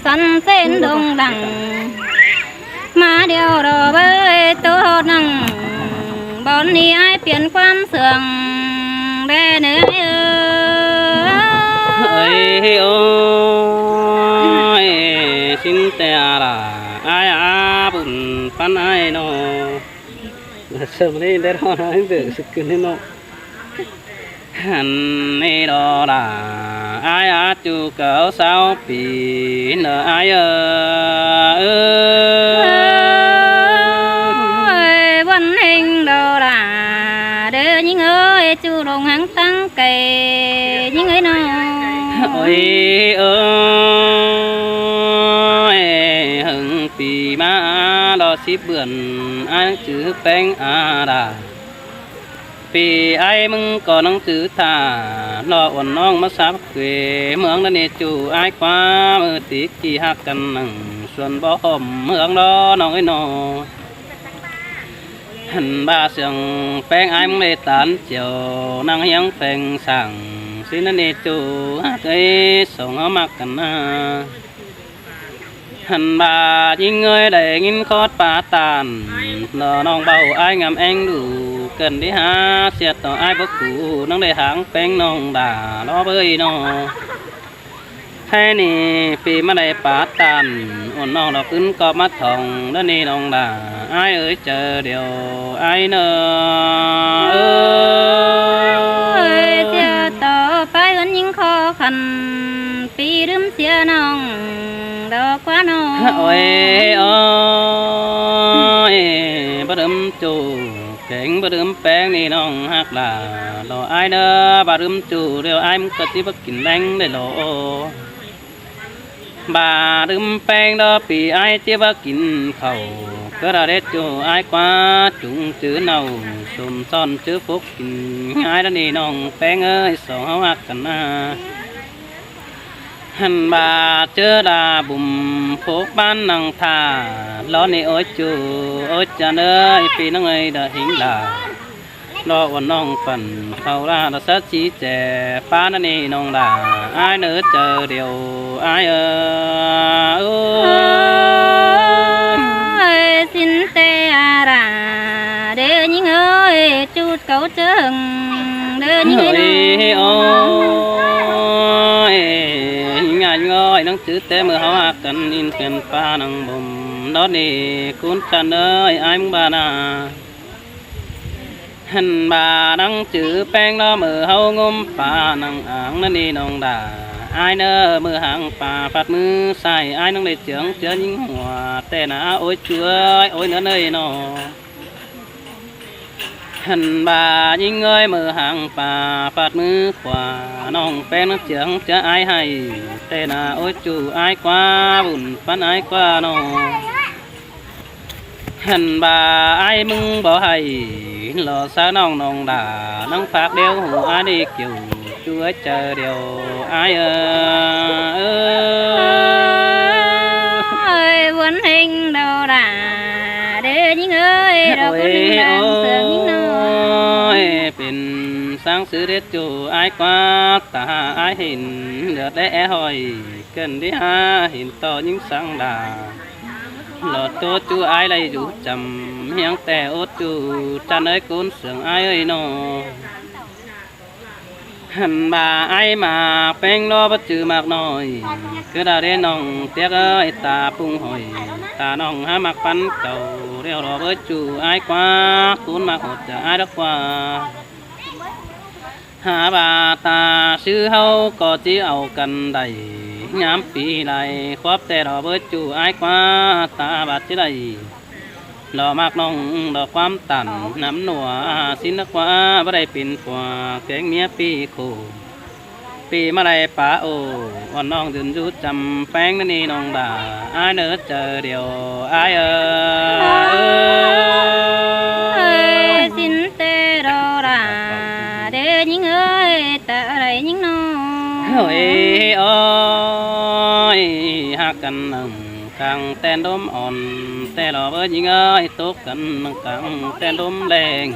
sân sen đông đằng mà điều đồ bơi tô nằng bọn đi ai biển quan sườn để nữa ơi ôi xin tè là ai bùn pan ai nó sớm đi để nó nói về sự kiện nó hẳn này đó là ai chú cỡ sao bị nợ ai ơi vẫn hình đồ là để những ơi chú đồng hàng tăng kề những người nào ôi hưng bị má đó xí bươn ai chữ bánh đà vì ai mừng có năng chữ thả lo ổn nong mất sắp quê mướn lên chủ ai quá mơ tí kỳ hạc cần nằng xuân bó hòm mướn đó nói nó hẳn ba sương phèn ai mong lê tán chiều năng hiếng phèn sảng xin lên chủ hạc ấy sống ở mặt cần hẳn bà những người để nghìn khót phá tàn lò nong bầu ai ngắm anh đủ cần đi há xiết tỏ ai bất cụ nong để háng phèn nong đà lo bơi nó hay nè vì mà đây phá tàn ổn nong đó cứng có mắt thòng đó nè nong đà ai ơi chờ điều ai nơ ơi xưa tỏ phải hơn những khó khăn vì đếm xưa nong đó quá nó ôi bất đấm chủ cảnh bất đấm phèn nè nong hạc là lo ai nơ bà đấm chủ điều ai muốn cất đi bất kín đánh để lo bà đừng phèn đó vì ai chưa bất kín khẩu cứ là để cho ai quá chúng chữ nào xùm son chữ phúc kín ai đó nè nong phèn ơi sống hạc cần hẳn bà chưa đà bùm phúc ban năng thà lo nè ôi chú ôi cha ơi vì nó người đã hình là lo ổn nong phần khâu ra nó sát chỉ trẻ phá nó nè nong là ai nữa chờ điều ai ơi xin tê ra để những ơi chút cấu chừng để những người ôi ngài ngơi nắng chữ té mưa háo hạc cần in cần pha nắng bùm đó nè cuốn chân ơi ai muốn bà nà hẳn bà nắng chữ phèn đó mưa háo ngôm pha nắng áng nó nè nong đà ai nơ mưa hàng pha phát mưa sai ai nắng để trưởng chớ những hòa tè nà ôi chúa ôi nữa nơi nó hẳn bà những người mơ hàng bà phát mưa khỏa nong phèn nó trưởng chớ ai hay tè nà ôi chú ai quá bùn phát ai quá nó hẳn bà ai mừng bỏ hay lò xa nong nong đà nong phát đeo hù ai đi kiểu chú ấy chờ điều ai ơi vẫn hình đầu đà để những ơi đâu có hình đang sướng những nơi bên sáng sứ đết chủ ai quá ta ai hình được để hỏi cần đi ha hình to những sáng đà lọt tốt chú ai lấy rủ chầm hiang tè ốt chú cha ơi cún sướng ai ơi nó hẳn bà ai mà phèn lo bất chữ mạc nói cứ đã đến nòng tiếc ơi ta phung hồi ta nòng há mặc bắn cầu đeo đó với chú ai quá cuốn mặc hột chờ ai đó qua há bà ta sư hâu có chỉ ẩu cần đầy nhám pì lại khoáp tè đó với chú ai quá ta bạt chỉ đầy lò mạc nong đỏความtàn nắm nùa xin nước quá bắt đây pin qua cái mía pi khổ pi mà đây phá ồ còn nong dừng rút chầm phèn nó đi nong đà ai nữa chờ điều ai ơi xin tê đồ đà để những ơi ta đây những nó ôi ha cần nằng càng tên đốm ổn tè lò với những ơi tốt cần càng tên đốm đèn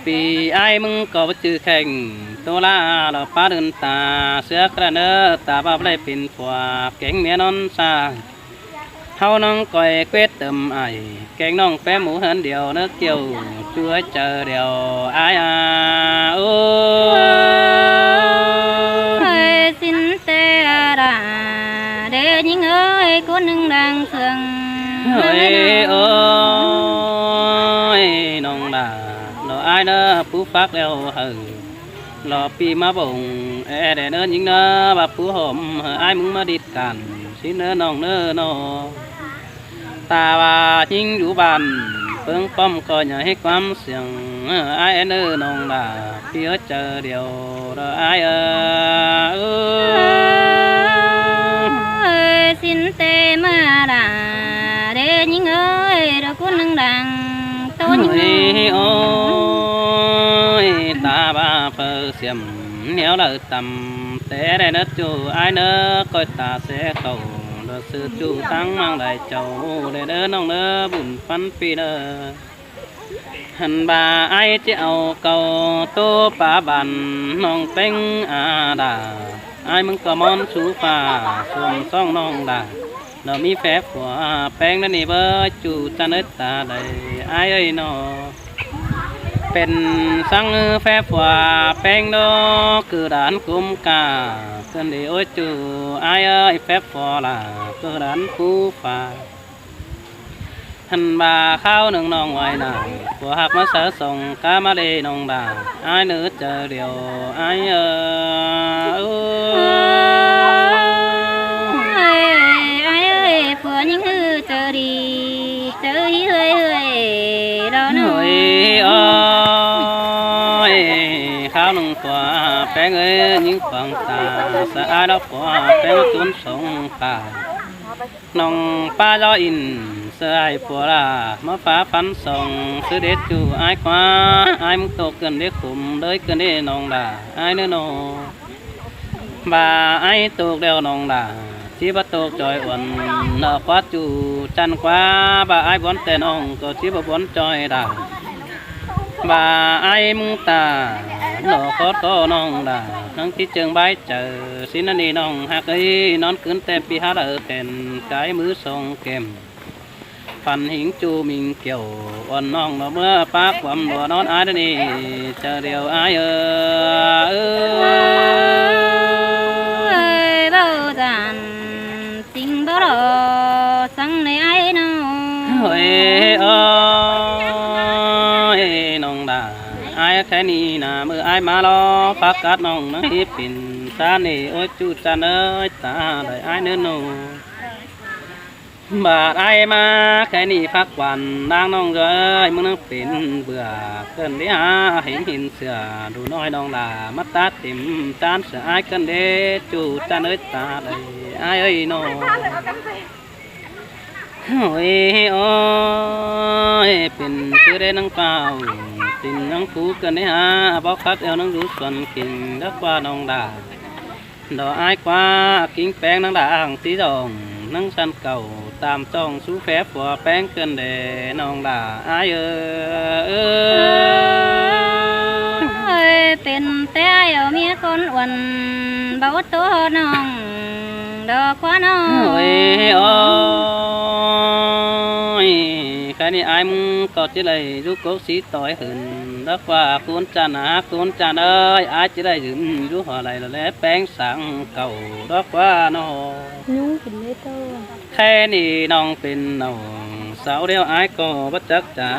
vì ai mừng có bất chữ khen ตัวลาเราป้าเดินตาเสือกระเนอตาบ้าได้เป็นผัวเก่งเมียนอนสาเฮาน้องก้อยเกวดเติมไอแกงน้องแป้หมูเหินเดียวเนื้อเกี่ยวช่วยเจอเดียวอายโอ้สินเตดาเดยิงเอ้ยคนหนึ่งดังเสืองเฮ้ยโอ้ยน้องดาเราอายเนอผู้ฟักแล้วเฮรอปีมาบ่งเอเดเนอยิงเนอแบบผู้หอมอายมึงมาดิดกันสิเนอน้องเนอโนตาว่ายิงอยู่บ้านเพิ่งป้อมก็อย่าให้ความเสียงอายเนอน้องดาพี่เจอเดียวเราอายสินเตมาดาเดยิงเอ้ยเราคนหนึ่งดังโตยิงโอ้ยตาบ้าเพื่อเสียมเหนียวเลยต่ำแต่ได้เนื้อจูอายเนื้อก้อยตาเสียเขาเราซื้อจูตั้งมั่งได้เจ้าได้เด้อน้องเนื้อบุญฟันปีเด้อหันบ่าไอจะเอาเก่าตัวป่าบันน้องเต็งอาดาไอมึงก็มอนสูฟ้าสวมซ่องน้องดาเรามีแฝดหัวแป้งนั่นนี่เบอร์จูจันเนตาได้ไอเอ้ยน้อเป็นสังแฝดหัวแป้งดอกคือด่านกุมกาเกินดีโอ้ยจูไอเอ้ยแฝดหัวล่ะคือด่านผู้ฟ้าหันบ่าข้าวหนึ่งน้องไว้น่ะหัวหักมาเสือส่งกามาเลยน้องด่าไอเนื้อเจอเดียวไอผัวยิ่งฮือเจอดีเจอเฮ้ยเฮ้ยเราหน่อยโอ้ยข้าวหนึ่งผัวแป้งเอ้ยยิ่งฟังตาสะอาดผัวแป้งตุนส่งป่าน้องป้าจออินเสื้อไอ้ผัวละมาฟ้าฟันส่งซื้อเด็ดจูไอ้คว้าไอ้มึงโตเกินเด็กขุมเลยเกินเด็น้องด่าไอ้เนื้อโนบ่าไอ้ตกเดียวน้องด่าที่ประตูจอยอ่อนนอกวัดจูจันกว่าบ่าไอ้บอนแต่น้องก็ที่บ่บอนจอยด่าบ่าไอ้มึงตาหนอคอดก็น้องด่านั่งที่เจิงใบเจอสินันนี่น้องหักไอ้นอนขึ้นแต่ปีหาเออแต่นกายมือส่งเกมฟันหิงจูมิงเกี่ยวอ่อนน้องเมื่อปากความหัวนอนไอ้นี่เจอเดียวไอ้เบาจันสิ่งบ่รอสังในไอ้น้องเฮ้ยโอ้ยน้องด่าไอ้แค่นี้นะเมื่อไอ้มาล้อพักกัดน้องนะฮิปปินตาเนี่โอ้ยจูจันเอ้ยตาได้ไอ้เนื้อโนบาดไอ้มาแค่นี้พักวันนางน้องเอ้ยมึงนั่งเป็นเบื่อเกินได้หาเห็นเสือดูน้อยน้องด่ามาตาเต็มจานเสือไอ้กันเด้จูจันเอ้ยตาได้ไอ้เอ้ยน้องโอ้ยโอ้ยเป็นชื่อได้นังเปล่าตินนังผูกันได้หาบอกคักเอวนังดูส่วนกิ่งดักว่าน้องด่าดอกไอ้กว่ากิ่งแป้งนังด่างสีดองนังสันเก่าตามจ้องสู้แฝดหัวแป้งเกินเดน้องด่าไอ้เป็นแต่เอาเมียคนอ้วนเบาตัวน้องดอกกว่าน้องโอ้ยโอ้ยแค่นี้ไอ้มึงก็จะได้ยุกสีต่อยหืนรักว่าคุณจันหาคุณจันเอ้ยไอ้จะได้ยืนยุหัวไหลแล้วแป้งสังเก่ารักว่าน้องยุ่งเป็นเล็กแค่นี้น้องเป็นน้องสาวเดียวไอ้ก็บัดจักจ่า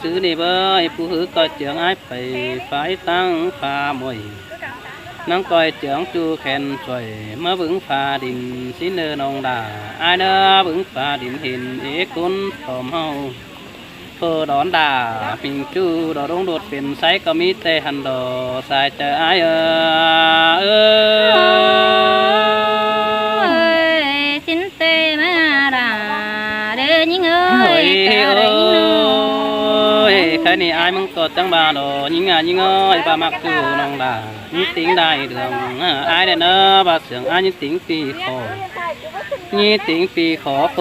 ซื้อนี่เบยผู้หือก็เจียงไอ้ไปฝ่ายตั้งฟ้ามวยน้องก้อยเจียงจูแขนช่วยเมื่อบึงฟ้าดินสิเนอน้องด่าไอ้เนอบึงฟ้าดินเห็นเอกคุณตอมเฮาเพื่อดอนด่าปิงจูดอรงโดดเป็นไซก็มีแต่หันดอสายเจอไอ้สินเตมาดาเดินยิงเอ้ยแค่นี้ไอ้มึงกดจังบาดยิงยิงเอ้ยบามักจูน้องด่ายิงติ๋งได้เรื่องไอ้เด้อเนอบาเสียงไอ้ยิงติ๋งปีขอยิงติ๋งปีขอโค